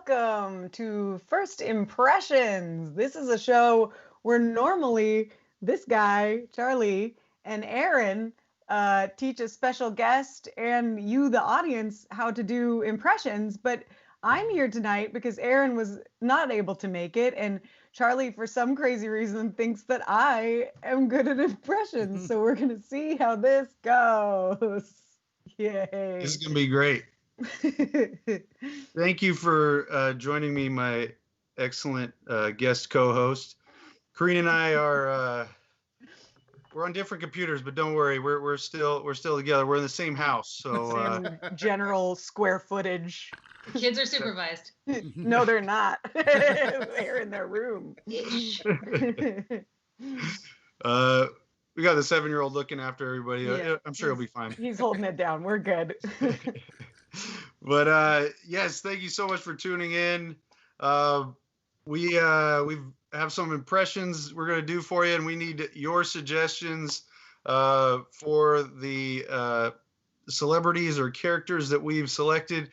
welcome to First Impressions. This is a show where normally this guy, Charlie, and Aaron teach a special guest and you, the audience, how to do impressions. But I'm here tonight because Aaron was not able to make it, and Charlie, for some crazy reason, thinks that I am good at impressions. So we're going to see how this goes. Yay. This is going to be great. Thank you for joining me, my excellent guest co-host. Coreen and I are we're on different computers, but don't worry, we're still together. We're in the same house, so same general square footage. The kids are supervised. No, they're not. They're in their room. We got the 7-year-old looking after everybody. Yeah, I'm sure he'll be fine. He's holding it down. We're good. But yes, thank you so much for tuning in. We have some impressions we're going to do for you, and we need your suggestions for the celebrities or characters that we've selected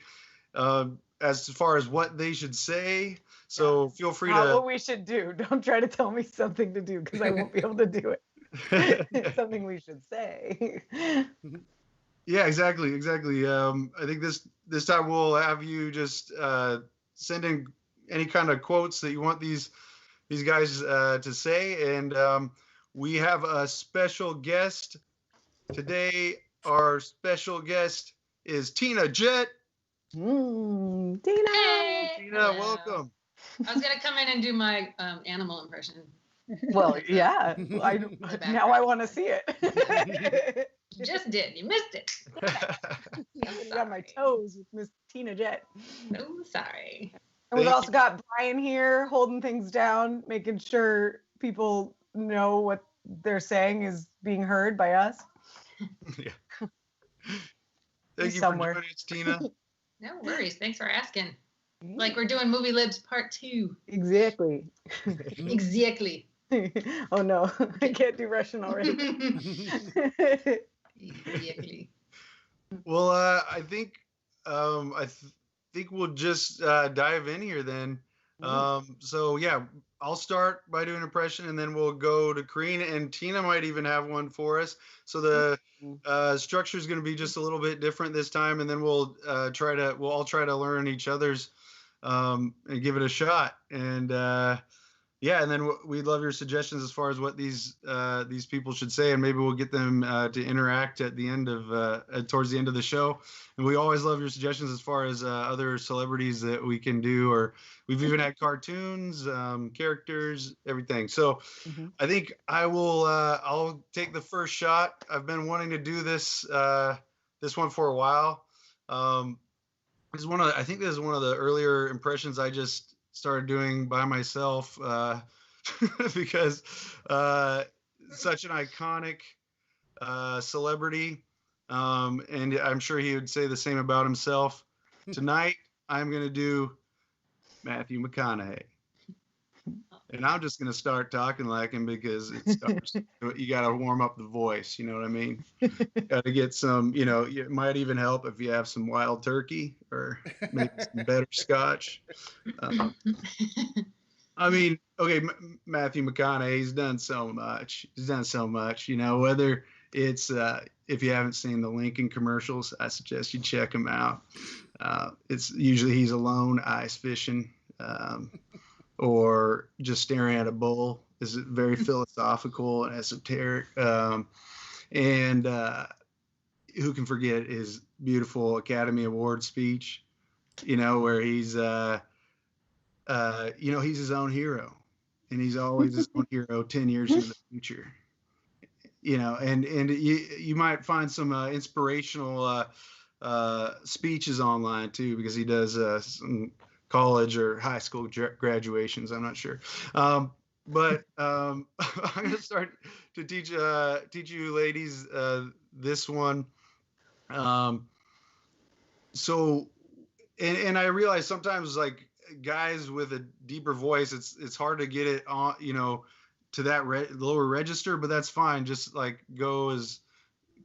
as far as what they should say. So feel free to. What we should do. Don't try to tell me something to do because I won't be able to do it. It's something we should say. Yeah, exactly. I think this time we'll have you just send in any kind of quotes that you want these guys to say, and we have a special guest today. Our special guest is Tina Jett. Tina. Hey. Tina, welcome. I was gonna come in and do my animal impression. Well, yeah. Now I want to see it. You just did. You missed it. I got my toes with Miss Tina Jett. Oh, sorry. And we've also got Brian here holding things down, making sure people know what they're saying is being heard by us. Yeah. Thank you somewhere. for joining us, Tina. No worries. Thanks for asking. Like we're doing Movie Libs Part 2. Exactly. Exactly. Oh no, I can't do Russian already. Exactly. Well, I think we'll just dive in here then. So yeah, I'll start by doing an impression, and then we'll go to Coreen, and Tina might even have one for us. So the structure is going to be just a little bit different this time, and then we'll all try to learn each other's and give it a shot. And yeah, and then we'd love your suggestions as far as what these people should say, and maybe we'll get them to interact at the end of towards the end of the show. And we always love your suggestions as far as other celebrities that we can do, or we've even had cartoons, characters, everything. So I think I'll take the first shot. I've been wanting to do this one for a while. I think this is one of the earlier impressions I just started doing by myself because such an iconic celebrity, and I'm sure he would say the same about himself. Tonight I'm going to do Matthew McConaughey, and I'm just going to start talking like him because it starts. You got to warm up the voice, you know what I mean? Got to get some, it might even help if you have some wild turkey or maybe some better scotch. I mean, okay, Matthew McConaughey, he's done so much. Whether it's, if you haven't seen the Lincoln commercials, I suggest you check them out. It's usually he's alone ice fishing, or just staring at a bull. Is very philosophical and esoteric. And who can forget his beautiful Academy Award speech, where he's, he's his own hero, and he's always his own hero 10 years in the future. And you might find some inspirational speeches online too, because he does some college or high school graduations. I'm not sure. But I'm going to start to teach you ladies this one. So, and I realize sometimes like guys with a deeper voice, it's hard to get it on, to that lower register, but that's fine. Just like go as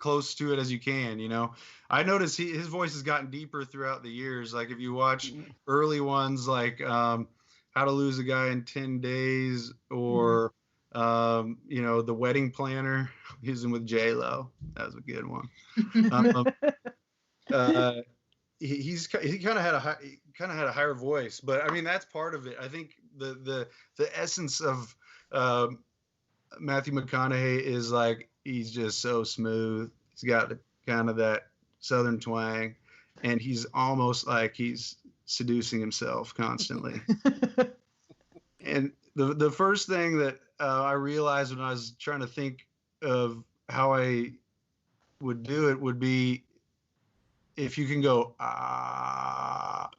close to it as you can. You know, I noticed his voice has gotten deeper throughout the years. Like if you watch early ones, like How to Lose a Guy in 10 Days, or you know, The Wedding Planner, using with J-Lo. That was a good one. He kind of had a higher voice, but I mean that's part of it. I think the essence of Matthew McConaughey is like he's just so smooth. He's got kind of that Southern twang, and he's almost like he's seducing himself constantly. And the first thing that I realized when I was trying to think of how I would do it would be, if you can go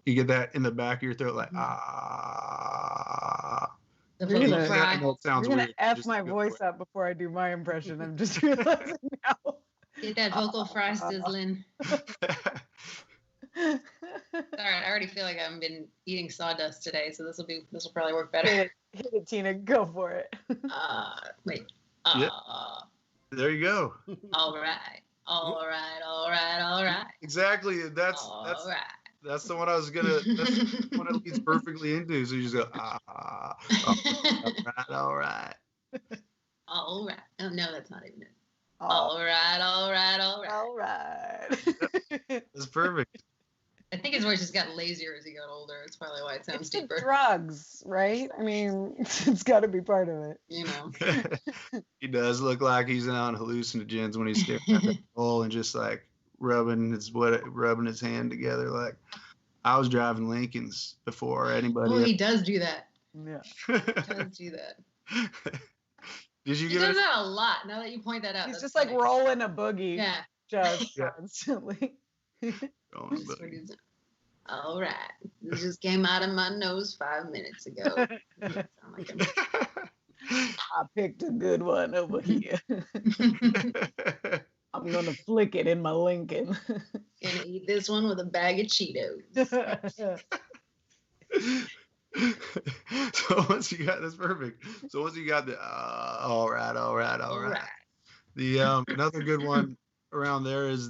you get that in the back of your throat, like You're gonna F my voice up before I do my impression. I'm just realizing now. Get that vocal fry sizzling. All right, I already feel like I've been eating sawdust today, so this will probably work better. Hit it, Tina. Go for it. Wait. Yeah. There you go. All right. All right. All right. All right. Exactly. That's the one I was gonna. That's the one it leads perfectly into. So you just go all right, all right. All right. Oh no, that's not even it. All right. All right. All right. All right. That's perfect. I think his voice just got lazier as he got older. It's probably why it sounds deeper. Drugs, right? I mean, it's got to be part of it. You know. He does look like he's on hallucinogens when he's staring at the hole and just like rubbing his hand together. Like, I was driving Lincolns before anybody. Oh, he does do that. Yeah. He does do that. Did you He does that a lot. Now that you point that out, he's just funny. like rolling a boogie. Yeah. Just constantly. All right. This just came out of my nose 5 minutes ago. Sound like I picked a good one over here. I'm gonna flick it in my Lincoln. Gonna eat this one with a bag of Cheetos. So once you got that's perfect. So once you got the all right. The another good one around there is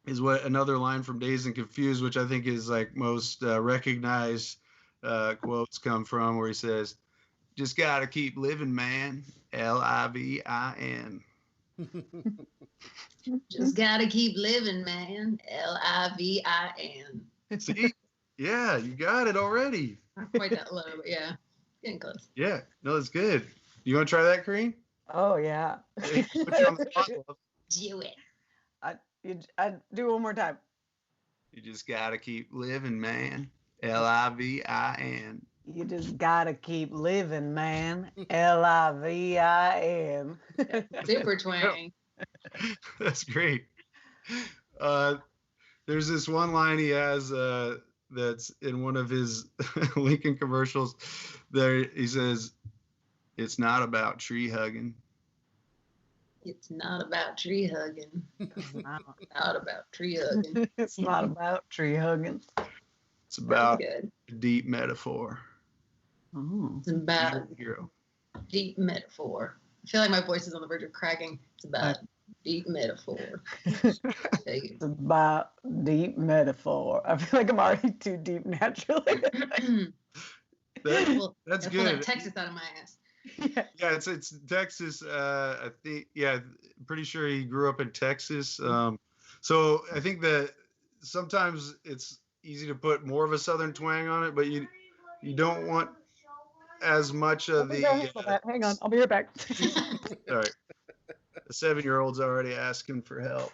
another line from Dazed and Confused, which I think is like most recognized quotes come from, where he says, "Just gotta keep living, man. Livin." Just gotta keep living, man. Livin. See? Yeah, you got it already. Not quite that low, but yeah, getting close. Yeah, no, it's good. You want to try that, Coreen? Oh yeah. Put you on the spot, love. Do it. I do it one more time. You just gotta keep living, man. Livin. You just gotta keep living, man. Livin. Super twang. That's great. There's this one line he has that's in one of his Lincoln commercials. There he says, "It's not about tree hugging." It's not about tree hugging. It's not about tree hugging. It's not about tree hugging. It's about a deep metaphor. Oh. It's about hero. Deep metaphor. I feel like my voice is on the verge of cracking. It's about deep metaphor. It's about deep metaphor. I feel like I'm already too deep naturally. That's good. Pull that Texas out of my ass. Yeah, it's Texas. I think. Yeah, pretty sure he grew up in Texas. So I think that sometimes it's easy to put more of a Southern twang on it, but you don't want as much of the. Hang on, I'll be right back. All right. The 7-year-old's already asking for help.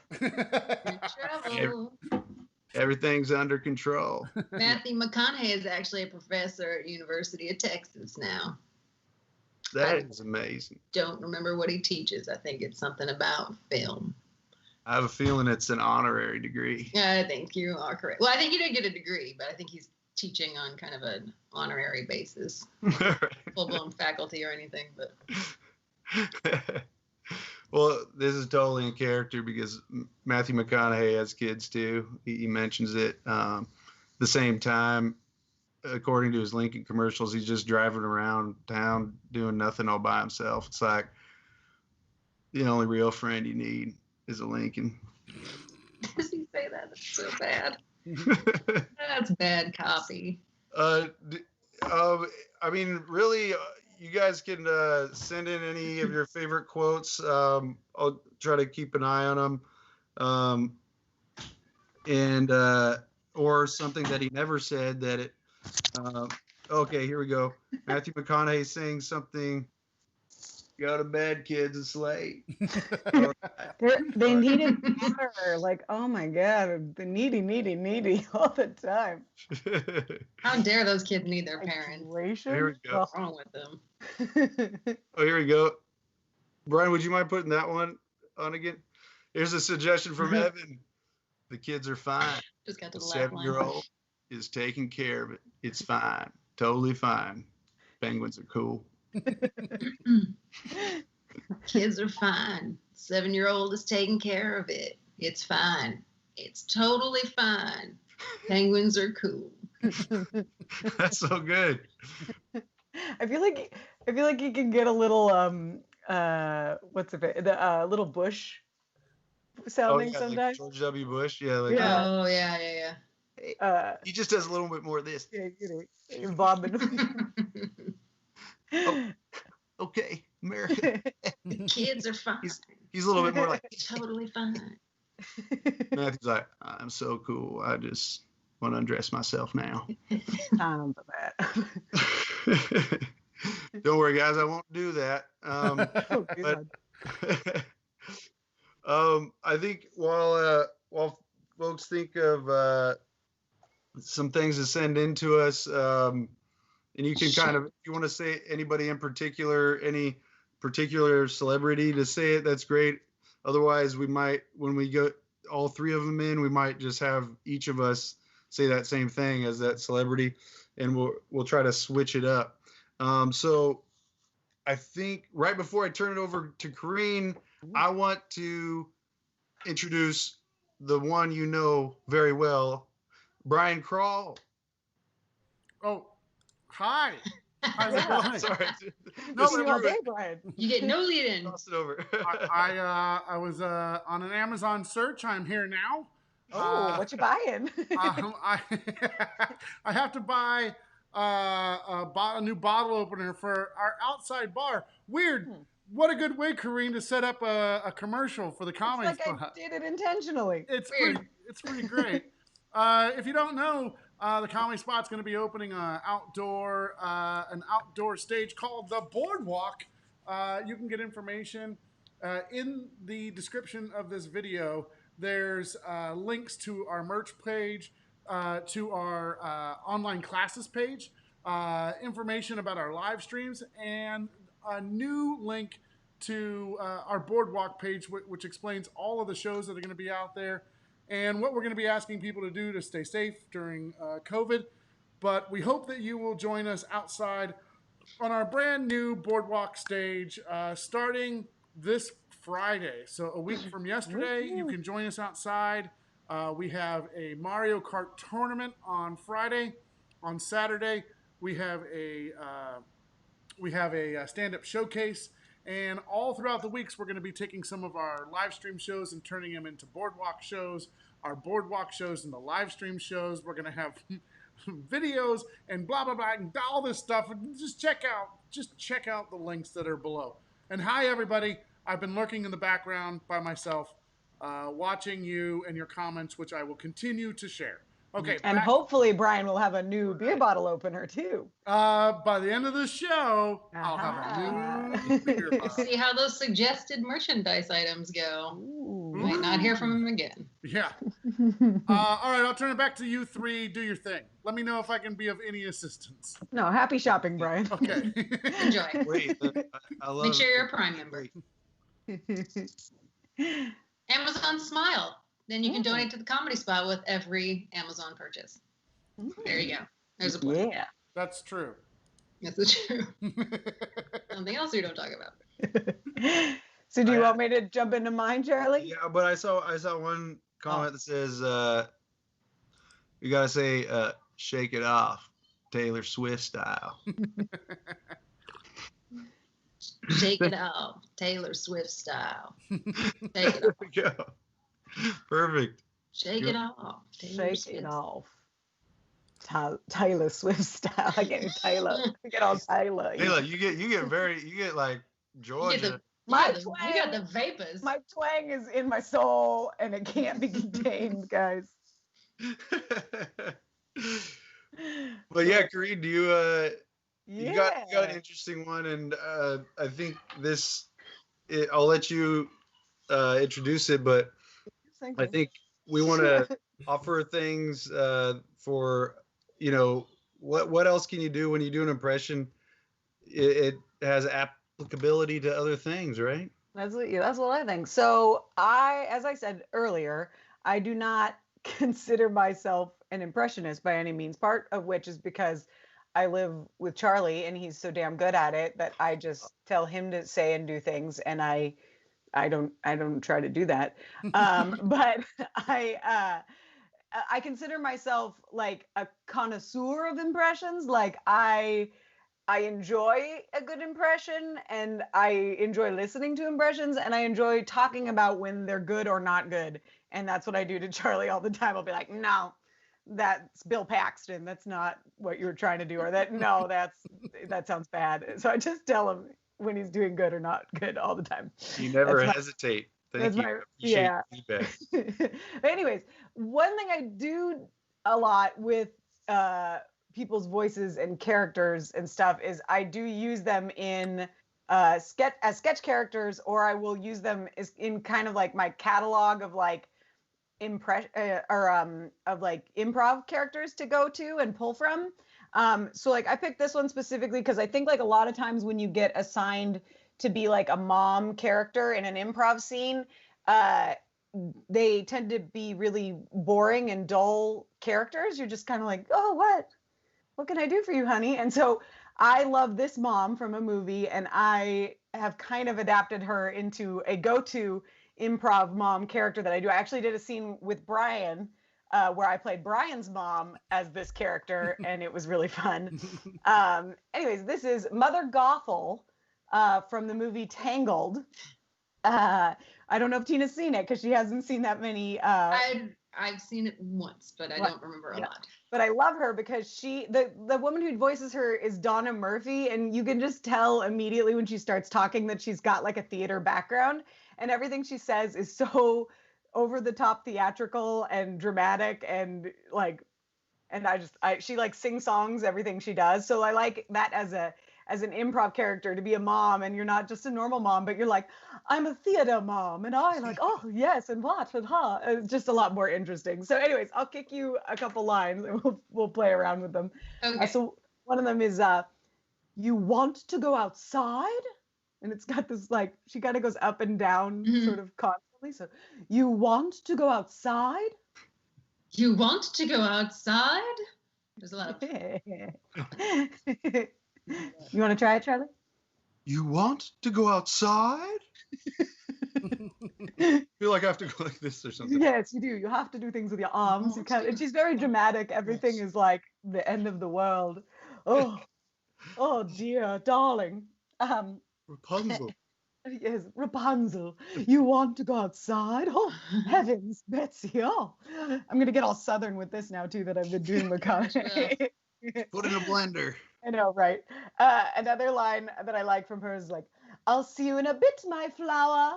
Everything's under control. Matthew McConaughey is actually a professor at University of Texas now. That is amazing. Don't remember what he teaches. I think it's something about film. I have a feeling it's an honorary degree. Yeah, I think you are correct. Well, I think he didn't get a degree, but I think he's teaching on kind of an honorary basis. Full-blown faculty or anything, but. Well, this is totally in character because Matthew McConaughey has kids too. He mentions it. The same time, according to his Lincoln commercials, he's just driving around town doing nothing all by himself. It's like, the only real friend you need is a Lincoln. Does he say that? That's so bad. That's bad copy. I mean, really, you guys can send in any of your favorite quotes. I'll try to keep an eye on them. And or something that he never said that it. Okay, here we go. Matthew McConaughey saying something. Go to bed, kids. It's late. They needed water. Like, oh my God, the needy all the time. How dare those kids need their parents? Here we go. What's wrong with them? Oh, here we go. Brian, would you mind putting that one on again? Here's a suggestion from Evan. The kids are fine. Just got to the the last 7-year-old is taking care of it. It's fine. Totally fine. Penguins are cool. Kids are fine. 7-year-old is taking care of it. It's fine. It's totally fine. Penguins are cool. That's so good. I feel like you can get a little what's it? The little Bush sounding sometimes. Like George W. Bush. Yeah. Like, Yeah. Oh yeah. He just does a little bit more of this. Yeah, you're bobbing. Oh, okay, America. The kids are fine. He's a little bit more like totally fine. Matthew's like, I'm so cool. I just want to undress myself now. Time for that. Don't worry, guys. I won't do that. Oh, but I think while folks think of some things to send in to us, and you can kind of, if you want to say anybody in particular, any particular celebrity to say it, that's great. Otherwise, we might, when we go all three of them in, we might just have each of us say that same thing as that celebrity, and we'll try to switch it up. So I think right before I turn it over to Coreen, I want to introduce the one you know very well, Brian Crawl. Oh, hi. How's it going? Sorry. No, Brian. You get no lead in. Toss it over. I was on an Amazon search. I'm here now. Oh, what you buying? I have to buy a new bottle opener for our outside bar. Weird. What a good way, Coreen, to set up a commercial for the comedy spot. I did it intentionally. It's pretty great. If you don't know, the comedy spot's going to be opening an outdoor stage called the Boardwalk. You can get information in the description of this video. There's links to our merch page, to our online classes page, information about our live streams, and a new link to our Boardwalk page, which explains all of the shows that are going to be out there and what we're going to be asking people to do to stay safe during COVID. But we hope that you will join us outside on our brand new Boardwalk stage starting this Friday. So a week from yesterday, you can join us outside. We have a Mario Kart tournament on Friday. On Saturday, we have a stand-up showcase. And all throughout the weeks, we're going to be taking some of our live stream shows and turning them into Boardwalk shows. Our Boardwalk shows and the live stream shows. We're going to have videos and blah, blah, blah, and all this stuff. And just check out the links that are below. And hi, everybody. I've been lurking in the background by myself, watching you and your comments, which I will continue to share. Okay. And hopefully Brian will have a new beer bottle opener too. By the end of the show, I'll have a new beer bottle. See how those suggested merchandise items go. Ooh. Might not hear from him again. Yeah. All right, I'll turn it back to you three. Do your thing. Let me know if I can be of any assistance. No, happy shopping, Brian. Okay. Enjoy. Wait, I love Make sure you're a Prime member. Amazon Smile. Then you can donate to the comedy spot with every Amazon purchase. There you go. There's a plan. Yeah. That's true. That's true. Something else we don't talk about. So do you want me to jump into mine, Charlie? Yeah, but I saw one comment that says you gotta say shake it off, Taylor Swift style. Shake it off, Taylor Swift style. Shake it off. Yeah. Perfect. Shake it off, Taylor Shake it Swift. off. Taylor Swift style. I get Taylor. I get all Taylor. Taylor, you get like Georgia. You got the vapors. My twang is in my soul and it can't be contained, guys. But yeah, Coreen, do you got an Yeah. interesting one, and I think I'll let you introduce it, but I think we want to offer things for, what else can you do when you do an impression? It has applicability to other things, right? That's what I think. So as I said earlier, I do not consider myself an impressionist by any means, part of which is because I live with Charlie and he's so damn good at it that I just tell him to say and do things, and I don't try to do that. But I consider myself like a connoisseur of impressions. Like I enjoy a good impression, and I enjoy listening to impressions, and I enjoy talking about when they're good or not good. And that's what I do to Charlie all the time. I'll be like, no, that's Bill Paxton. That's not what you were trying to do. Or that sounds bad. So I just tell him when he's doing good or not good all the time. You never hesitate. Thank you. Yeah. Feedback. But anyways, one thing I do a lot with people's voices and characters and stuff is I do use them in sketch characters, or I will use them in kind of like my catalog of like improv characters to go to and pull from. So like I picked this one specifically because I think like a lot of times when you get assigned to be like a mom character in an improv scene, they tend to be really boring and dull characters. You're just kind of like, oh, what can I do for you, honey? And so I love this mom from a movie, and I have kind of adapted her into a go-to improv mom character that I do. I actually did a scene with Brian where I played Brian's mom as this character, and it was really fun. Anyways, this is Mother Gothel from the movie Tangled. I don't know if Tina's seen it because she hasn't seen that many. I've seen it once, but I don't remember a lot. But I love her because the woman who voices her is Donna Murphy, and you can just tell immediately when she starts talking that she's got like a theater background, and everything she says is so over the top theatrical and dramatic, and like, and she like sings songs everything she does. So I like that as an improv character, to be a mom, and you're not just a normal mom, but you're like, I'm a theater mom, and I like, oh yes, and what, and huh. It's just a lot more interesting. So anyways, I'll kick you a couple lines and we'll play around with them. Okay. So one of them is, you want to go outside? And it's got this like, she kind of goes up and down sort of constantly. So you want to go outside? You want to go outside? There's a lot of... You want to try it, Charlie? You want to go outside? I feel like I have to go like this or something. Yes, you do. You have to do things with your arms. You can't. And she's very dramatic. Everything is like the end of the world. Oh dear, darling. Rapunzel. Yes, Rapunzel. You want to go outside? Oh heavens, Betsy. Oh, I'm gonna get all southern with this now too that I've been doing Mcconaughey. Put in a blender. I know, right? Another line that I like from her is like, I'll see you in a bit, my flower.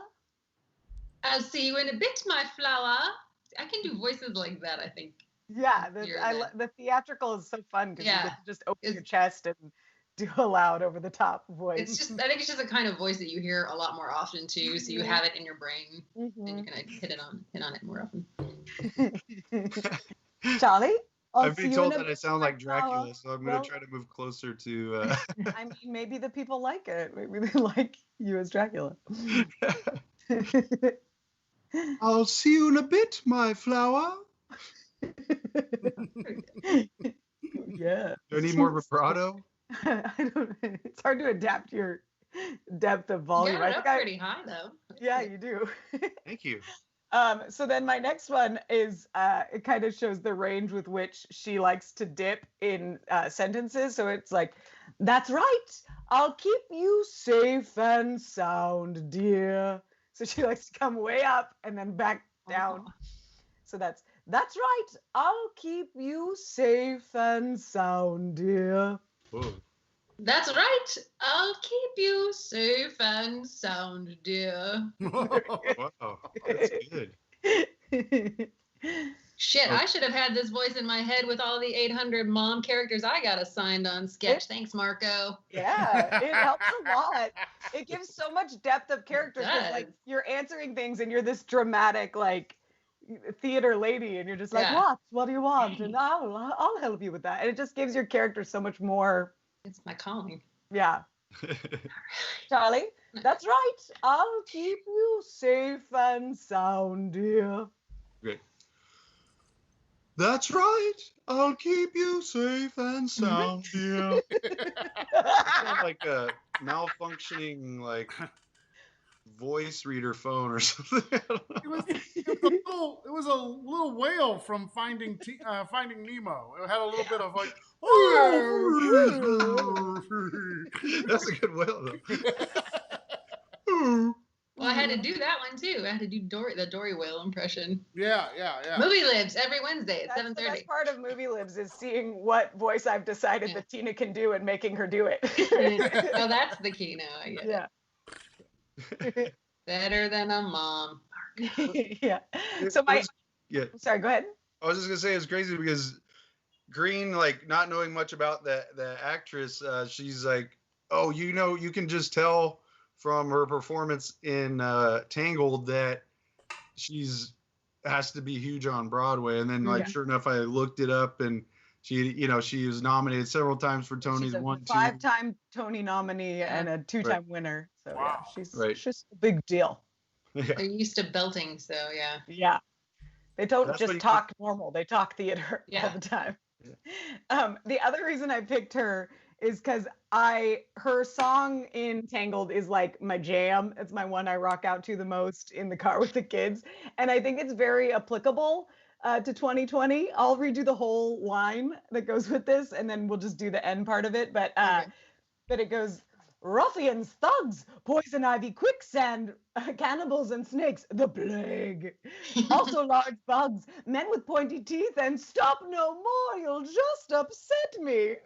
I'll see you in a bit, my flower. I can do voices like that, I think. Yeah, the theatrical is so fun because you get to just open your chest and do a loud over the top voice. I think it's just a kind of voice that you hear a lot more often too, so you have it in your brain and you can hit on it more often. Charlie? I've been told that I sound like Dracula, so I'm going to try to move closer to... I mean, maybe the people like it. Maybe they like you as Dracula. I'll see you in a bit, my flower. Yeah. Do I need more vibrato? It's hard to adapt your depth of volume. Yeah, that's pretty high, though. Yeah, you do. Thank you. So then my next one is, it kind of shows the range with which she likes to dip in sentences. So it's like, that's right. I'll keep you safe and sound, dear. So she likes to come way up and then back down. So that's right. I'll keep you safe and sound, dear. Whoa. That's right. I'll keep you safe and sound, dear. Wow, that's good. Shit, I should have had this voice in my head with all the 800 mom characters I got assigned on sketch. Thanks, Marco. Yeah, it helps a lot. It gives so much depth of character because, like, you're answering things and you're this dramatic, like, theater lady, and you're just like, what do you want? And I'll help you with that. And it just gives your character so much more. It's my calling. Yeah. Charlie, that's right. I'll keep you safe and sound, dear. Great. That's right. I'll keep you safe and sound, dear. Sounds like a malfunctioning, like, voice reader phone or something. It was a little whale from Finding Nemo. It had a little bit of like. That's a good whale, though. Well, I had to do that one too. I had to do the Dory whale impression. Yeah. Movie Libs every Wednesday at 7:30. The best part of Movie Libs is seeing what voice I've decided that Tina can do and making her do it. Oh, that's the key now. I get it. Better than a mom. Yeah. So sorry, go ahead. I was just gonna say it's crazy because Green, like, not knowing much about the actress, she's like, oh, you can just tell from her performance in Tangled that she's has to be huge on Broadway. And then, like, sure enough, I looked it up, and she was nominated several times for Tony's. She's a 5-time Tony nominee and a 2-time winner. So she's a big deal. Yeah. They're used to belting, so yeah. Yeah. They don't just talk normal. They talk theater all the time. Yeah. The other reason I picked her is because her song in Tangled is like my jam. It's my one I rock out to the most in the car with the kids. And I think it's very applicable to 2020. I'll redo the whole line that goes with this, and then we'll just do the end part of it. But it goes, ruffians, thugs, poison ivy, quicksand, cannibals and snakes, the plague. Also large bugs, men with pointy teeth, and stop no more, you'll just upset me.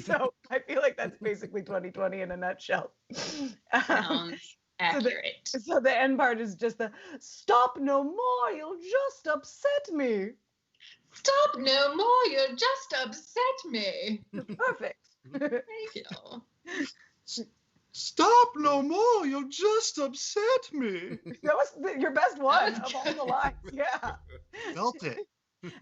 So I feel like that's basically 2020 in a nutshell. Sounds accurate. So the end part is just the stop no more, you'll just upset me. Stop no more, you'll just upset me. Perfect. Thank you. Stop no more, you'll just upset me. That was your best one of all the lines. Yeah. Felt it.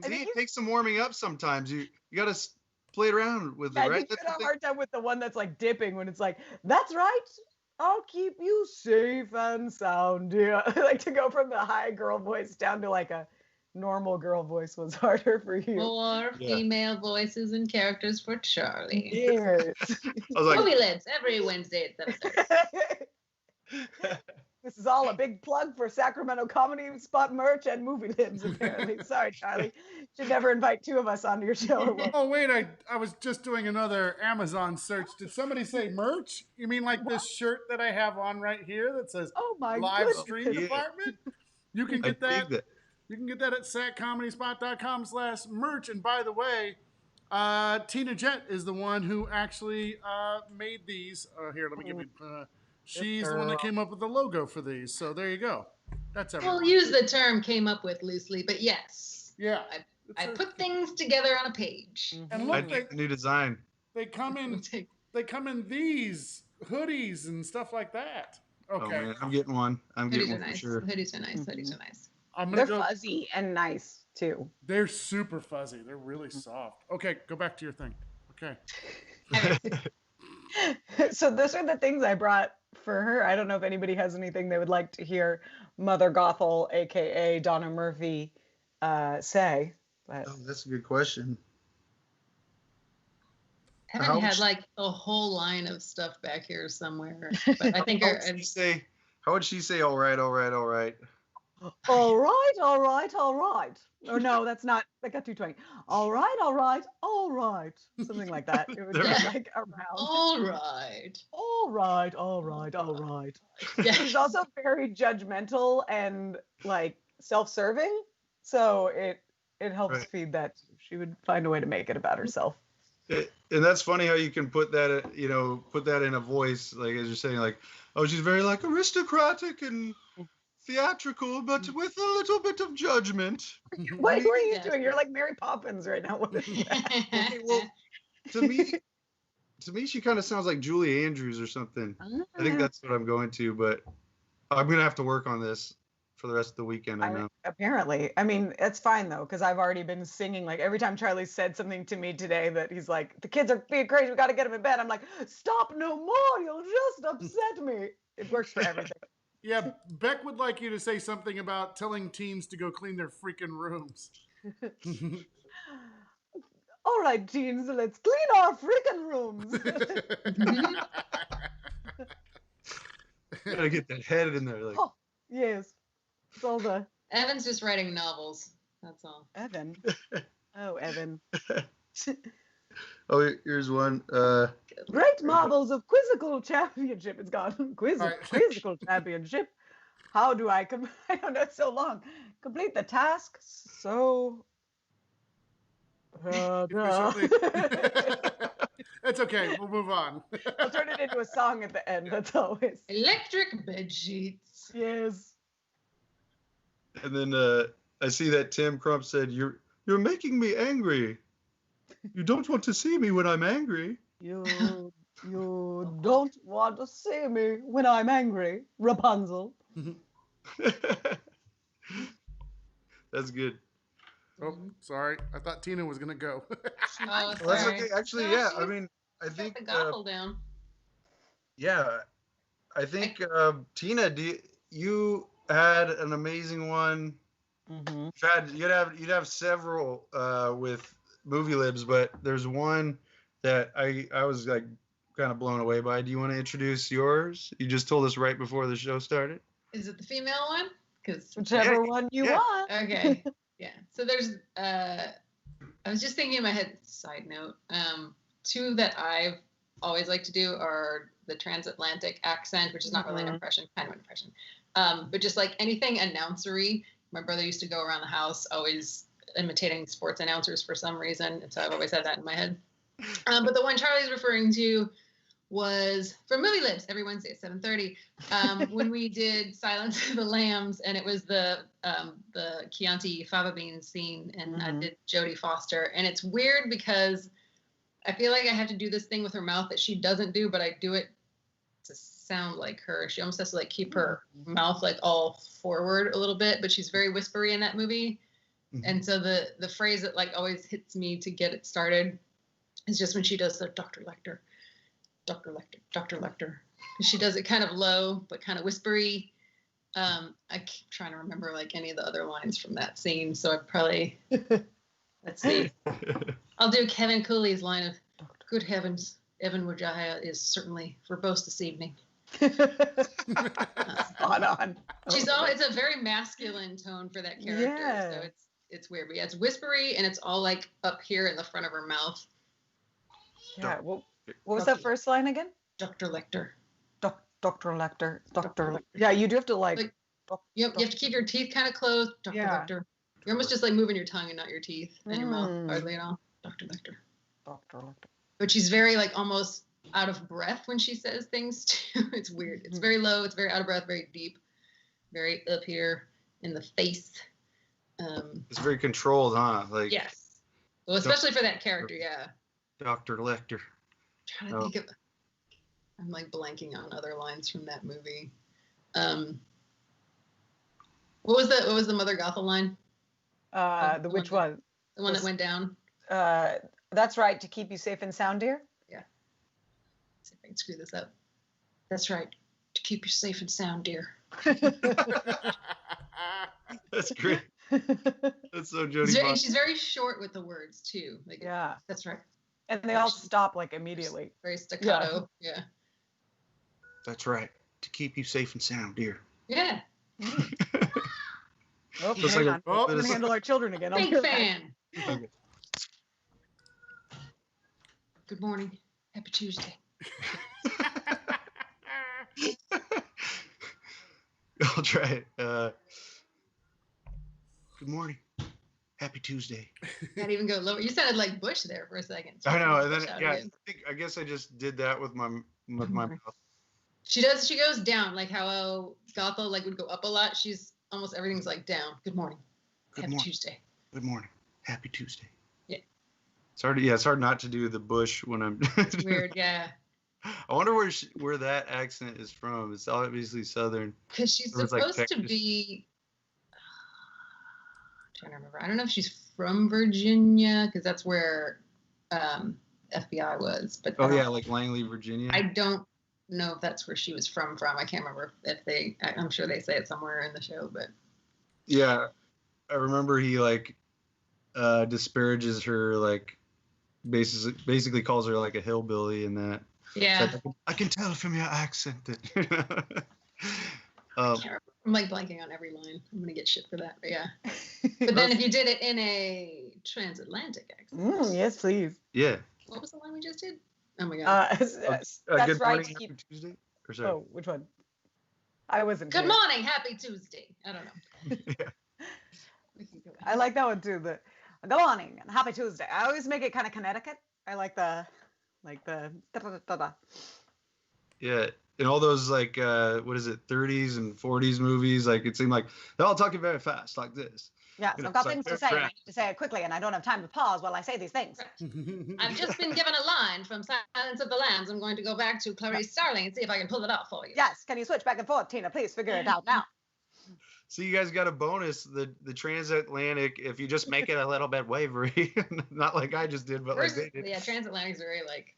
See, it takes some warming up sometimes. You got to play around with it, right? You get a hard time with the one that's like dipping when it's like, that's right. I'll keep you safe and sound, dear. Like to go from the high girl voice down to like a normal girl voice was harder for you. More female voices and characters for Charlie. Yes. Movie Libs every Wednesday at 7:30. This is all a big plug for Sacramento Comedy Spot merch and Movie Libs, apparently. Sorry, Charlie. Should never invite two of us onto your show. Oh, wait, I was just doing another Amazon search. Did somebody say merch? You mean like this shirt that I have on right here that says live stream department? You can get that. You can get that at satcomedyspot.com/merch. And by the way, Tina Jett is the one who actually made these. Here, let me give you. She's the one that came up with the logo for these. So there you go. That's everything. We'll use the term "came up with" loosely, but yes. Yeah. I put things together on a page. And look, the new design. They come in. They come in these hoodies and stuff like that. Okay. Oh, man, I'm getting one. Hoodies are nice. For sure. Hoodies are nice. Hoodies are nice. They're fuzzy and nice too. They're super fuzzy. They're really soft. Okay, go back to your thing. Okay. So those are the things I brought for her. I don't know if anybody has anything they would like to hear Mother Gothel, aka Donna Murphy, say. But... Oh, that's a good question. Evan had like a whole line of stuff back here somewhere. But I think how would she say, all right, all right, all right? All right, all right, all right. Or no, that's not. That got too twang. All right, all right, all right. Something like that. It would be like around. All right. All right, all right, all right. Yeah. She's also very judgmental and like self-serving, so it helps Right. feed that. She would find a way to make it about herself. And that's funny how you can put that, put that in a voice, like as you're saying, like, oh, she's very like aristocratic and theatrical, but with a little bit of judgment. What are you Yes. doing? You're like Mary Poppins right now. What is that? Okay, well, to me, she kind of sounds like Julie Andrews or something. I think that's what I'm going to, but I'm gonna have to work on this for the rest of the weekend. I know. Apparently. I mean, it's fine though, because I've already been singing. Like every time Charlie said something to me today that he's like, the kids are being crazy, we got to get them in bed. I'm like, stop no more, you'll just upset me. It works for everything. Yeah, Beck would like you to say something about telling teens to go clean their freaking rooms. All right, teens, let's clean our freaking rooms. Gotta get that head in there, like. Oh, yes. It's all the Evan's just writing novels. That's all. Evan. Oh, Evan. Oh, here's one. Great marvels of quizzical championship. It's gone. Quizzical championship. How do I I don't know, it's so long. Complete the task. So. It's okay. We'll move on. I'll turn it into a song at the end. That's always. Electric bed sheets. Yes. And then I see that Tim Crump said, "You're making me angry. You don't want to see me when I'm angry." You don't want to see me when I'm angry, Rapunzel. That's good. Oh, sorry. I thought Tina was gonna go. Oh, Well, that's sorry. okay. Actually, No, yeah. she I mean, I Got think, the Gothel down. yeah. I think Tina, you had an amazing one. Mm-hmm. You'd have several with movie libs, but there's one that I was like kind of blown away by. Do you want to introduce yours? You just told us right before the show started. Is it the female one? Because Whichever one you want. okay, yeah. So there's I was just thinking in my head. Side note, two that I've always liked to do are the Transatlantic Accent, which is not really an impression, kind of an impression, but just like anything announcery. My brother used to go around the house always imitating sports announcers for some reason, and so I've always had that in my head. But the one Charlie's referring to was from Movie Libs every Wednesday at 7:30 when we did Silence of the Lambs, and it was the Chianti fava beans scene, and I did Jodie Foster, and it's weird because I feel like I have to do this thing with her mouth that she doesn't do, but I do it to sound like her. She almost has to like keep her mouth like all forward a little bit, but she's very whispery in that movie. And so the phrase that like always hits me to get it started is just when she does the Dr. Lecter, Dr. Lecter, Dr. Lecter. She does it kind of low, but kind of whispery. I keep trying to remember like any of the other lines from that scene. So I probably, let's see. I'll do Kevin Cooley's line of, "Good heavens, Evan Wajaya is certainly verbose this evening." Spot on. It's a very masculine tone for that character. Yeah. So it's weird. But yeah, it's whispery and it's all like up here in the front of her mouth. Yeah. Well, what was that first line again? Dr. Lecter. Dr. Lecter. Dr. Lecter. Yeah, you do have to like. You have to keep your teeth kind of closed. Dr. Lecter. You're almost just like moving your tongue and not your teeth and your mouth hardly at all. Dr. Lecter. Dr. Lecter. But she's very like almost out of breath when she says things too. It's weird. It's very low. It's very out of breath. Very deep. Very up here in the face. It's very controlled, huh? Like yes. Well, especially for that character, yeah. Dr. Lecter. I'm trying to think of. I'm like blanking on other lines from that movie. What was the Mother Gothel line? Which one? The one that went down. That's right, to keep you safe and sound, dear. Yeah. Let's see if I can screw this up. That's right, to keep you safe and sound, dear. That's great. That's so Jodie Foster. And she's very short with the words too. Like, yeah. That's right. And they all stop like immediately. Very staccato. Yeah. That's right, to keep you safe and sound, dear. Yeah. Oh, Just hang like on. Oh. We're gonna handle our children again. I'll be Big right back. fan. Okay. Good morning. Happy Tuesday. I'll try it. Good morning. Happy Tuesday. Not even go lower. You sounded like Bush there for a second. I know. And then, Bush out yeah, again. I guess I just did that with my mouth. She does. She goes down, like how Gothel like would go up a lot. She's almost everything's like down. Good morning. Good Happy morning. Tuesday. Good morning. Happy Tuesday. Yeah. It's hard. Yeah, it's hard not to do the Bush when I'm. It's weird. Yeah. I wonder where that accent is from. It's obviously Southern. Because she's Or it's like supposed to Texas. be. I'm trying to remember. I don't know if she's from Virginia because that's where FBI was. But Oh yeah, like Langley, Virginia. I don't know if that's where she was from. I can't remember if they. I'm sure they say it somewhere in the show, but. Yeah, I remember he like disparages her, like basically calls her like a hillbilly and that. Yeah. It's like, I can tell from your accent that. I can't remember. I'm like blanking on every line. I'm gonna get shit for that, but yeah. But then if you did it in a transatlantic accent. Yes, please. Yeah. What was the line we just did? Oh my god. That's Good right. morning, To happy keep... Tuesday. Or sorry. Oh, which one? I wasn't. Good clear. morning, happy Tuesday. I don't know. Yeah. We can go back. I like that one too. The good morning and happy Tuesday. I always make it kind of Connecticut. I like the da-da-da-da-da. Yeah. In all those like what is it, 30s and 40s movies, like it seemed like they're all talking very fast, like this. Yes, You know, I've got it's like things to they're say. And I trapped. need to say it quickly, and I don't have time to pause while I say these things. I've just been given a line from Silence of the Lambs. I'm going to go back to Clarice Starling and see if I can pull it off for you. Yes, can you switch back and forth, Tina? Please figure it out now. So you guys got a bonus, the transatlantic, if you just make it a little bit wavery, not like I just did, but like they did. Yeah, transatlantic's very like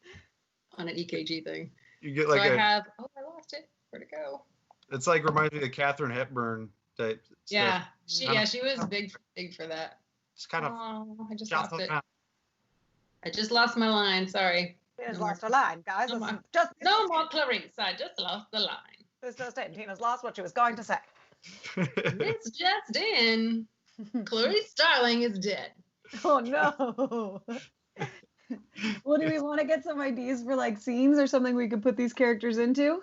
on an EKG thing. You get So like I a, have. Oh, I lost it. Where'd it go? it's like reminds me of Katharine Hepburn type Yeah, stuff. she was big for that. It's kind of Oh, I just lost it. Gothel. I just lost my line. Sorry. Tina's No lost her more. line, guys. No This is more. just No more Clarice. I just lost the line. This just in. Tina's lost what she was going to say. It's just in. Clarice Starling is dead. Oh no. Well, do we want to get some ideas for like scenes or something we could put these characters into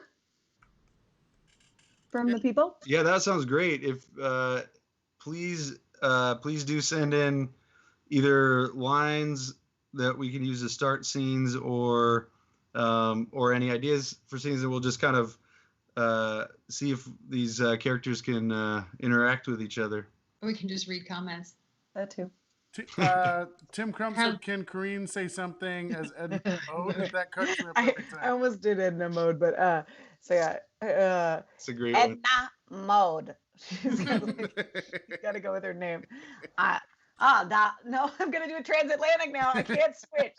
from the people? Yeah, that sounds great. If please do send in either lines that we can use to start scenes or any ideas for scenes, and we'll just kind of see if these characters can interact with each other. We can just read comments. That too. Tim Crump said, "Can Coreen say something as Edna mode?" That cuts to a perfect I time. almost did Edna mode, but so yeah, It's a great one. Edna mode. She's got to go with her name. No, I'm gonna do a transatlantic now. I can't switch.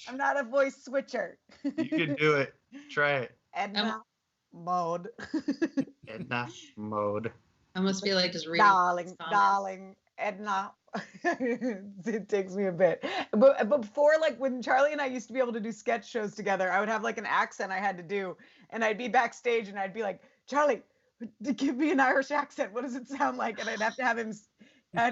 I'm not a voice switcher. You can do it. Try it. Edna mode. Edna mode. I almost feel like just reading. Darling, Edna. It takes me a bit, but before, like when Charlie and I used to be able to do sketch shows together, I would have like an accent I had to do, and I'd be backstage and I'd be like, Charlie, give me an Irish accent. What does it sound like? And I'd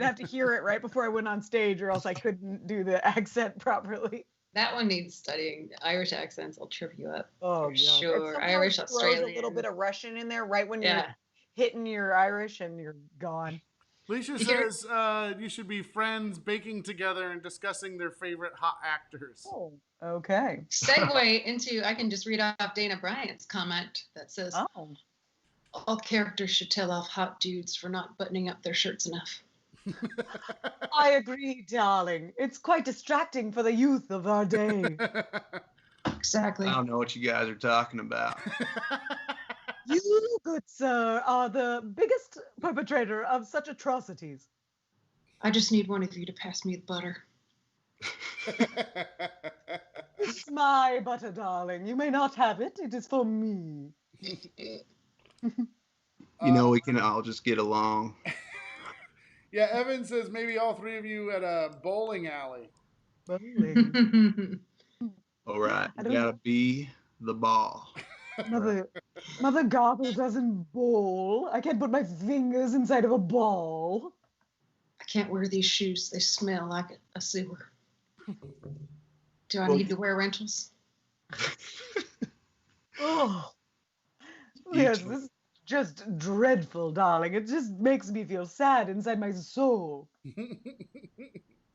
have to hear it right before I went on stage, or else I couldn't do the accent properly. That one needs studying. Irish accents will trip you up. Oh, for yeah. sure. Irish, throws Australian. a little bit of Russian in there right when you're Yeah. hitting your Irish and you're gone. Leisha says you should be friends baking together and discussing their favorite hot actors. Oh, okay. Segue into, I can just read off Dana Bryant's comment that says, Oh. all characters should tell off hot dudes for not buttoning up their shirts enough. I agree, darling. It's quite distracting for the youth of our day. Exactly. I don't know what you guys are talking about. You, good sir, are the biggest perpetrator of such atrocities. I just need one of you to pass me the butter. It's my butter, darling. You may not have it. It is for me. You know, we can all just get along. Yeah, Evan says maybe all three of you at a bowling alley. Bowling. All right, I you don't gotta know. be the ball. Mother Gothel doesn't bowl. I can't put my fingers inside of a ball. can't wear these shoes. They smell like a sewer. Do I need to wear rentals? Oh, yes, this is just dreadful, darling. It just makes me feel sad inside my soul.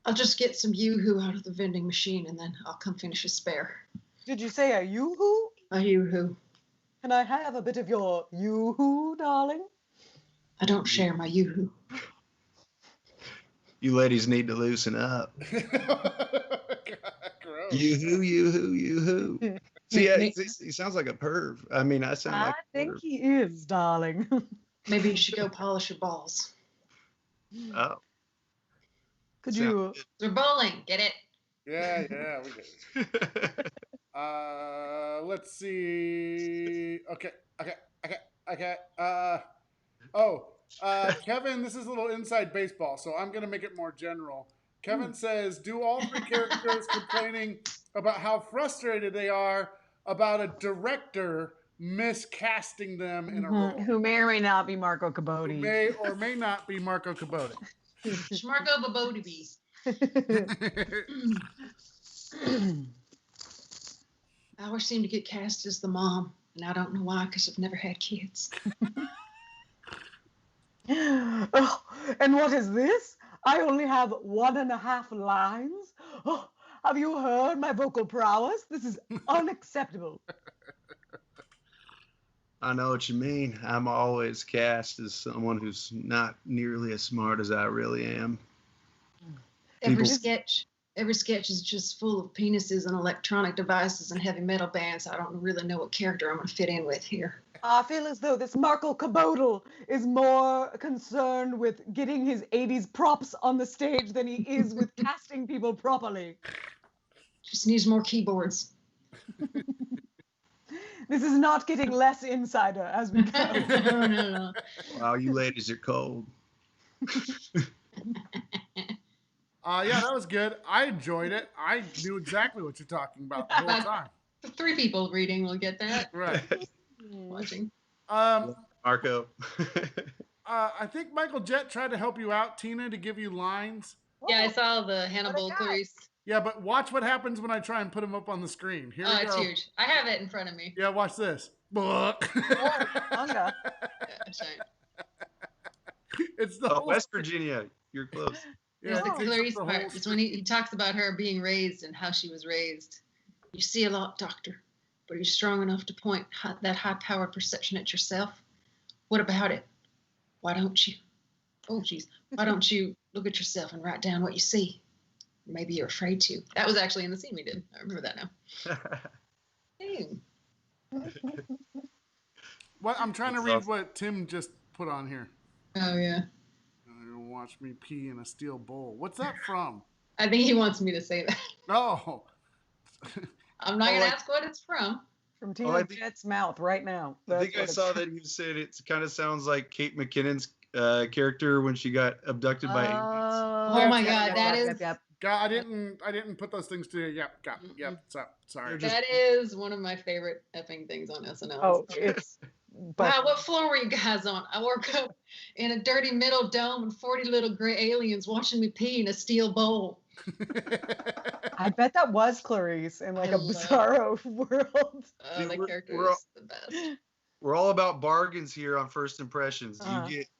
I'll just get some Yoo-hoo out of the vending machine and then I'll come finish a spare. Did you say a yoo-hoo? A Yoo-hoo. Can I have a bit of your yoo-hoo, darling? I don't share my Yoo-hoo. You ladies need to loosen up. Gross. Yoo-hoo, yoo-hoo, yoo-hoo. See, he sounds like a perv. I mean, I sound like I a think perv. he is, darling. Maybe you should go polish your balls. Oh. Could Sound you? We're bowling. Get it? Yeah, we get it. Let's see. Okay. Kevin, this is a little inside baseball, so I'm going to make it more general. Kevin says, do all three characters complaining about how frustrated they are about a director miscasting them in a role? Who may or may not be Marco Who Cabote. may or may not be Marco Cabote. Schmarko Babodeby. I always seem to get cast as the mom, and I don't know why, because I've never had kids. Oh, and what is this? I only have 1.5 lines. Oh, have you heard my vocal prowess? This is unacceptable. I know what you mean. I'm always cast as someone who's not nearly as smart as I really am. Every sketch is just full of penises and electronic devices and heavy metal bands. I don't really know what character I'm going to fit in with here. I feel as though this Marco Cabote is more concerned with getting his 80s props on the stage than he is with casting people properly. Just needs more keyboards. This is not getting less insider as we go. No. Wow, you ladies are cold. Yeah, that was good. I enjoyed it. I knew exactly what you're talking about the whole time. 3 people reading will get that. Right. Watching. Marco. I think Michael Jett tried to help you out, Tina, to give you lines. Yeah, I saw the Hannibal Clarice. Yeah, but watch what happens when I try and put him up on the screen. Here we go. It's huge. I have it in front of me. Yeah, watch this. Book. Manga. It's the West Virginia. You're close. Yeah, The Clarice part is when he talks about her being raised and how she was raised. You see a lot, Doctor, but are you strong enough to point that high-powered perception at yourself? What about it? Why don't you? Oh, geez. Why don't you look at yourself and write down what you see? Maybe you're afraid to. That was actually in the scene we did. I remember that now. Hey. What? I'm trying to read what Tim just put on here. Oh, yeah. Watch me pee in a steel bowl. What's that from? I think he wants me to say that. Oh. I'm not going to ask what it's from. From Tina Jett's mouth right now. I think I saw that you said it kind of sounds like Kate McKinnon's character when she got abducted by aliens. Oh my God, that is. God, I didn't put those things together. Yep. Sorry. That is one of my favorite effing things on SNL. Oh, it's. Wow, what floor were you guys on? I woke up in a dirty metal dome and 40 little gray aliens watching me pee in a steel bowl. I bet that was Clarice in like a bizarro world. The character is the best. We're all about bargains here on First Impressions.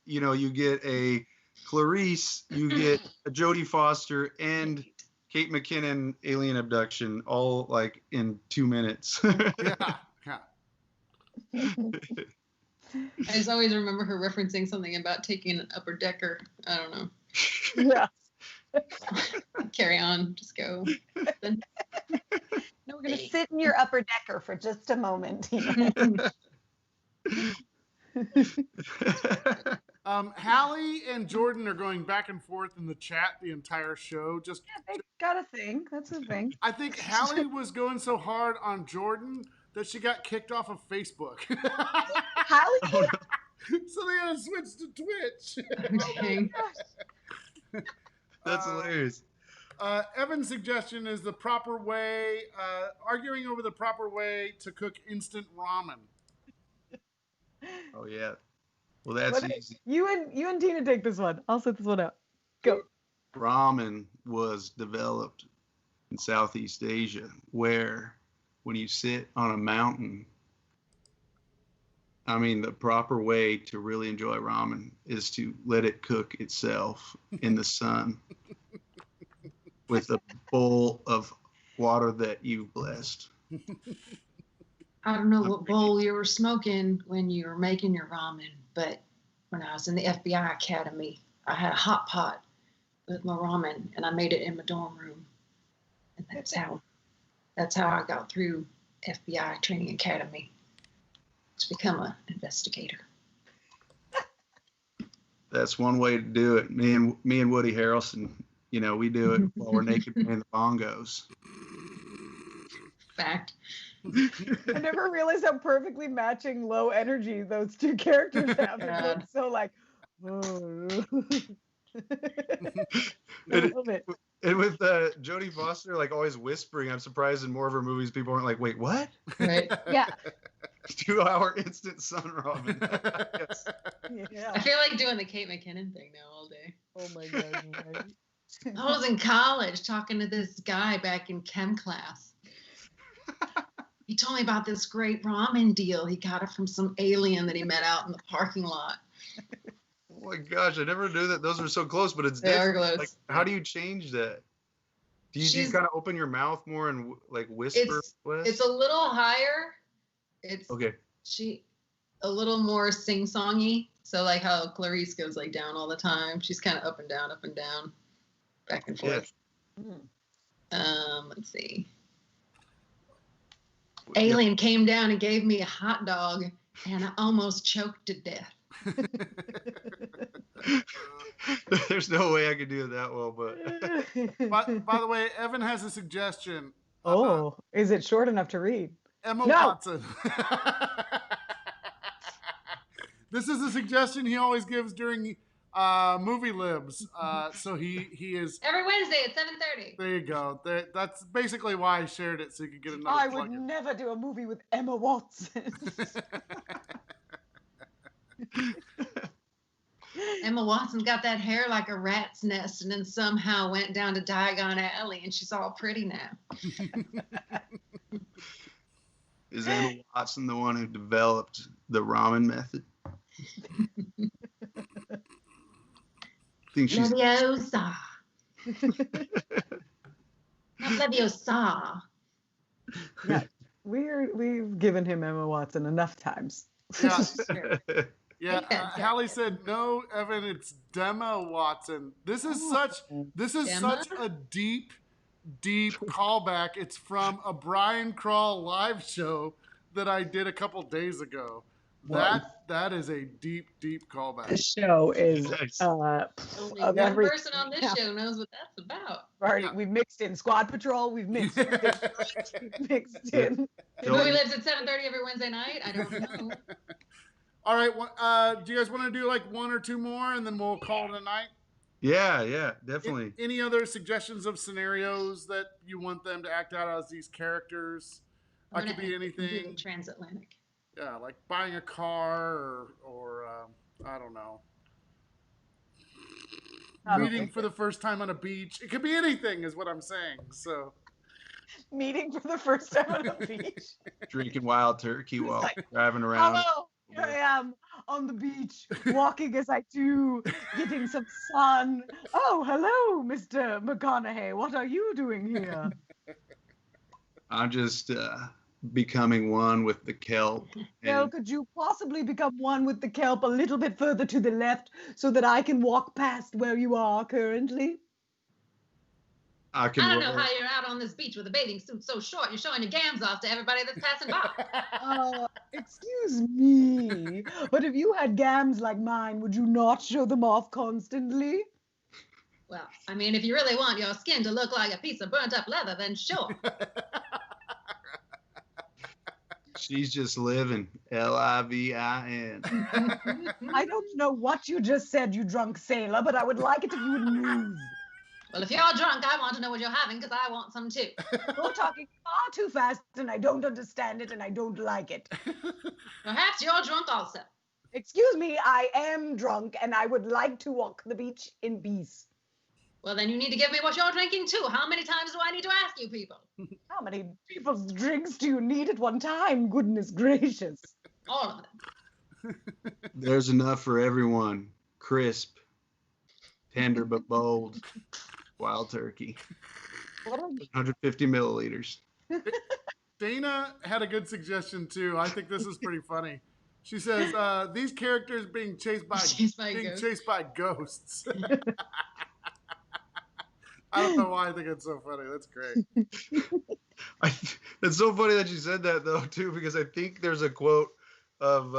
You get a Clarice, you get a Jodie Foster, and Kate McKinnon alien abduction, all like in 2 minutes. Yeah. I just always remember her referencing something about taking an upper decker. I don't know. Yeah. Carry on. Just go. No, we're going to sit in your upper decker for just a moment. Hallie and Jordan are going back and forth in the chat the entire show. They got a thing. That's a thing. I think Hallie was going so hard on Jordan that she got kicked off of Facebook. Hallie? Oh, no. So they had to switch to Twitch. Okay. That's hilarious. Evan's suggestion is the proper way, arguing over the proper way to cook instant ramen. Oh, yeah. Well, that's easy. You and Tina take this one. I'll set this one out. Go. Ramen was developed in Southeast Asia, where when you sit on a mountain, I mean, the proper way to really enjoy ramen is to let it cook itself in the sun with a bowl of water that you've blessed. I don't know what bowl you were smoking when you were making your ramen, but when I was in the FBI Academy, I had a hot pot with my ramen, and I made it in my dorm room. And that's how I got through FBI Training Academy to become an investigator. That's one way to do it. Me and Woody Harrelson, we do it while we're naked playing the bongos. Fact. I never realized how perfectly matching low energy those two characters have. It looks so like, oh. I love it. And with Jodie Foster, like always whispering, I'm surprised in more of her movies people aren't like, wait, what? Right. Yeah. 2-hour instant sun ramen. Yes. Yeah. I feel like doing the Kate McKinnon thing now all day. Oh my God. Right? I was in college talking to this guy back in chem class. He told me about this great ramen deal. He got it from some alien that he met out in the parking lot. Oh my gosh, I never knew that those were so close, but it's They are different. close. Like, how do you change that? Do you kind of open your mouth more and like whisper less? It's a little higher. It's okay. A little more sing-songy. So like how Clarice goes like down all the time. She's kind of up and down, back and forth. Yeah. Let's see. Alien came down and gave me a hot dog, and I almost choked to death. There's no way I could do it that well, but by the way, Evan has a suggestion. Oh, is it short enough to read? Emma Watson. This is a suggestion he always gives during movie libs. So he is every Wednesday at 7:30. There you go. That's basically why I shared it, so you could get another. I would never do a movie with Emma Watson. Emma Watson got that hair like a rat's nest, and then somehow went down to Diagon Alley, and she's all pretty now. Is Emma Watson the one who developed the ramen method? I think she's Leviosa. Not Leviosa. Yeah, we've given him Emma Watson enough times. Yeah. Yeah, Hallie said no, Evan. It's Dema Watson. This is such a deep callback. It's from a Brian Crawl live show that I did a couple days ago. That is a deep callback. The show is only one person on this show knows what that's about. Right, we've mixed in Squad Patrol. We've mixed in. The movie lives at 7:30 every Wednesday night. I don't know. All right, do you guys want to do like one or two more, and then we'll call it a night? Yeah, definitely. Any other suggestions of scenarios that you want them to act out as these characters? That could be anything. Transatlantic. Yeah, like buying a car or I don't know. Meeting for the first time on a beach. It could be anything, is what I'm saying. So. Meeting for the first time on a beach. Drinking wild turkey while driving around. Hello. Here I am on the beach, walking as I do, getting some sun. Oh, hello, Mr. McConaughey. What are you doing here? I'm just becoming one with the kelp. Well, could you possibly become one with the kelp a little bit further to the left so that I can walk past where you are currently? I don't know how you're out on this beach with a bathing suit so short. You're showing your gams off to everybody that's passing by. Excuse me, but if you had gams like mine, would you not show them off constantly? Well, I mean, if you really want your skin to look like a piece of burnt up leather, then sure. She's just living. Livin. I don't know what you just said, you drunk sailor, but I would like it if you would move. Well, if you're drunk, I want to know what you're having because I want some too. You're talking far too fast and I don't understand it and I don't like it. Perhaps you're drunk also. Excuse me, I am drunk and I would like to walk the beach in peace. Well, then you need to give me what you're drinking too. How many times do I need to ask you people? How many people's drinks do you need at one time? Goodness gracious. All of them. There's enough for everyone. Crisp, tender but bold, wild turkey. 150 milliliters. Dana had a good suggestion too. I think this is pretty funny. She says, "These characters being chased by ghosts." I don't know why I think it's so funny. That's great. It's so funny that you said that though too, because I think there's a quote of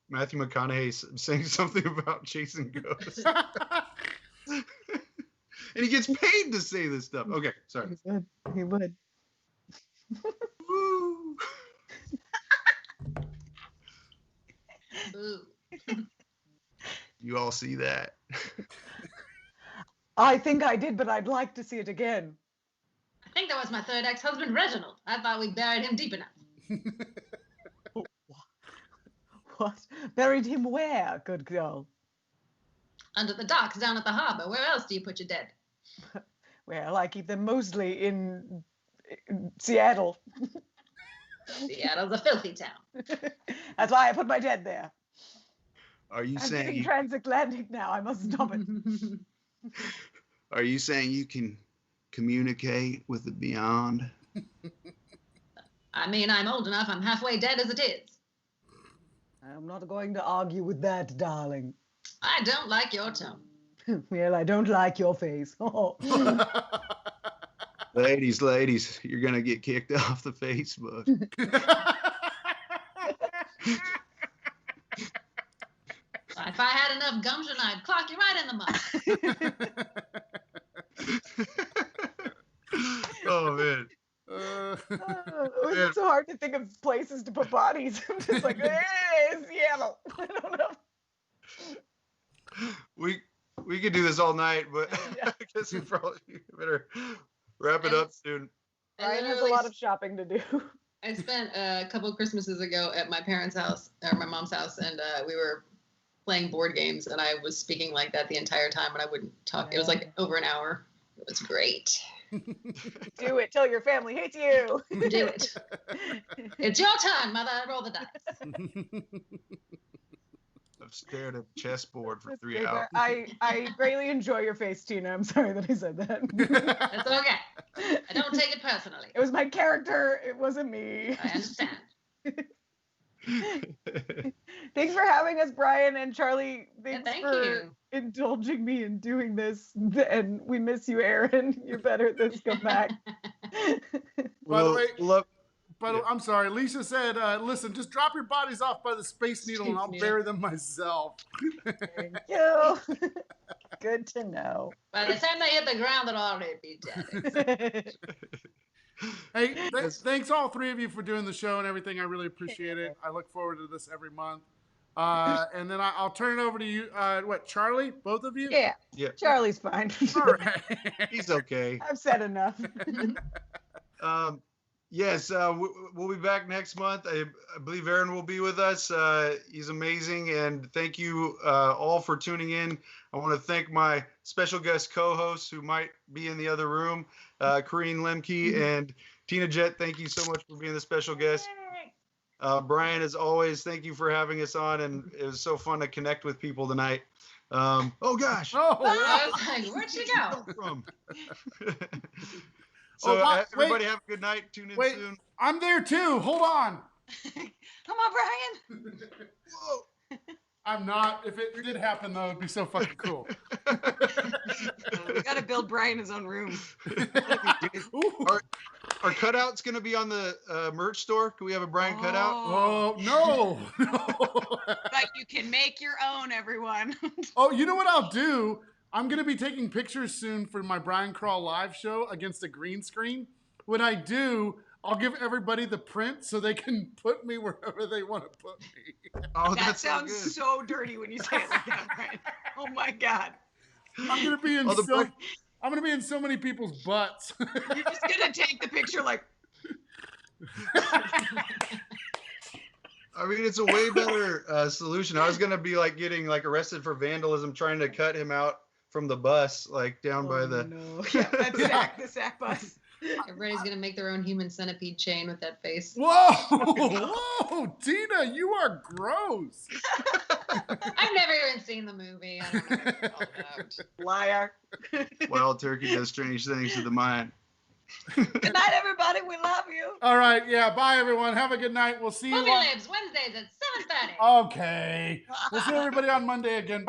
Matthew McConaughey saying something about chasing ghosts, and he gets paid to say this stuff. Okay, sorry. He would. Woo. Boo. You all see that? I think I did, but I'd like to see it again. I think that was my third ex-husband, Reginald. I thought we buried him deep enough. What? Buried him where, good girl? Under the docks down at the harbor. Where else do you put your dead? Well, I keep them mostly in Seattle. Seattle's a filthy town. That's why I put my dead there. Are you I'm saying getting transatlantic now. I must stop it. Are you saying you can communicate with the beyond? I mean, I'm old enough. I'm halfway dead as it is. I'm not going to argue with that, darling. I don't like your tone. Well, I don't like your face. Ladies, you're gonna get kicked off the Facebook. If I had enough gumption, I'd clock you right in the mud. Oh man. It's so hard to think of places to put bodies. I'm just like, Seattle. I don't know. We could do this all night, but I guess we probably better wrap it up soon. Ryan has a lot of shopping to do. I spent a couple of Christmases ago at my parents' house, or my mom's house, and we were playing board games, and I was speaking like that the entire time, and I wouldn't talk. It was like over an hour. It was great. Do it till your family hates you. Do it. It's your turn, mother. Roll the dice. I've stared at the chessboard for 3 hours. I greatly enjoy your face, Tina. I'm sorry that I said that. It's okay. I don't take it personally. It was my character. It wasn't me. I understand. Thanks for having us, Brian and Charlie. Thanks thank for you. indulging me in doing this. And we miss you, Aaron. You're better at this. Come back. By the way, I'm sorry. Lisa said, listen, just drop your bodies off by the Space Needle and I'll bury them myself. Thank you. Good to know. By the time they hit the ground, they'll already be dead. Hey, thanks all three of you for doing the show and everything. I really appreciate it. I look forward to this every month. And then I'll turn it over to you. Charlie? Both of you? Yeah. Charlie's fine. All right. He's okay. I've said enough. Yes, we'll be back next month. I believe Aaron will be with us. He's amazing, and thank you all for tuning in. I want to thank my special guest co-hosts who might be in the other room, Coreen Lemcke and Tina Jett. Thank you so much for being the special guest. Brian, as always, thank you for having us on, and it was so fun to connect with people tonight. Oh gosh! I was like, where'd she go? From? So everybody have a good night. Tune in soon. I'm there too. Hold on. Come on, Brian. Whoa. I'm not. If it did happen, though, it'd be so fucking cool. We got to build Brian his own room. Our cutout's going to be on the merch store. Can we have a Brian cutout? Oh, no. But you can make your own, everyone. Oh, you know what I'll do? I'm going to be taking pictures soon for my Brian Crawl live show against a green screen. When I do, I'll give everybody the print so they can put me wherever they want to put me. Oh, that sounds so dirty when you say it like that, Brian. Oh my God. I'm going to be in I'm going to be in so many people's butts. You're just going to take the picture like. I mean, it's a way better solution. I was going to be getting arrested for vandalism, trying to cut him out from the bus, like down by the. No. Yeah, that's the sack bus. Everybody's gonna make their own human centipede chain with that face. Whoa, whoa, Tina, you are gross. I've never even seen the movie. I don't know what it's all about. Liar. Wild turkey does strange things to the mind. Good night, everybody. We love you. All right, yeah, bye, everyone. Have a good night. We'll see you Movie on... Libs, Wednesdays at 7:30. Okay. We'll see everybody on Monday again. Bye.